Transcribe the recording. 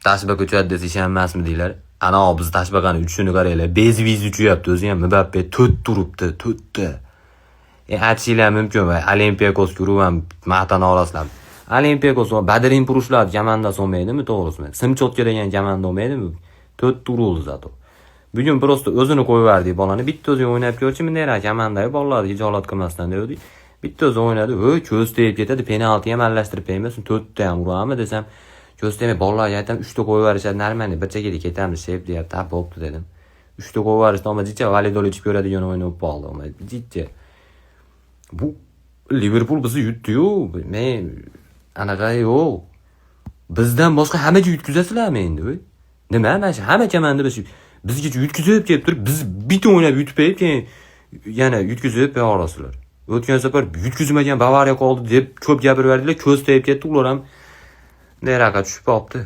Tashbaka uchadi desa ishonmasmi deylar. Ana biz Tashbakani uchishini qaranglar. Bezviz uchyapti o'zi ham Mbappe 4 turibdi, 4ta. Aytishinglar mumkin va Olympiakosga urib ham maqtana olasizlar. Olympiakos va Badrin Purushlar komandasi olmaydimi, to'g'risimi? Simchotka degan komanda olmaydimi? 4 tur oldi zato. Bugun prosta o'zini qo'yverdik bolani. Bitta o'zi o'ynab ko'rchi, bunday komandaga bolalarga ijolat qilmasdan dedik. Bitta o'zi o'ynadi, ko'z tegib ketadi, penalti ham aralashtirib qo'ymasin, 4ta ham urami desam, ko'z tegmay bolalarga aytam 3 ta qo'yverishadi, normal, bir chekada ketamiz, shep deyapti, tap bo'pti dedim. 3 ta qo'yverishdi, ammo jicha validol ichib ko'radigan o'yin bo'lib qoldi, ammo jicha. Bu Liverpool bizni yutdi-yu, men anaqa yo'q. Bizdan boshqa hammaga yutkazasizlarmi endi? Nima mana shu hamma komanda bizga yutkazib kelib turib, biz bitta o'ynab yutib qo'yib, keyin yana yutkazib qo'ya olasizlar. O'tgan safar yutkazmagan Bavariya qoldi deb ko'p gapirib berdilar, ko'z tegib ketdi, ular ham neraqa tushib qolibdi.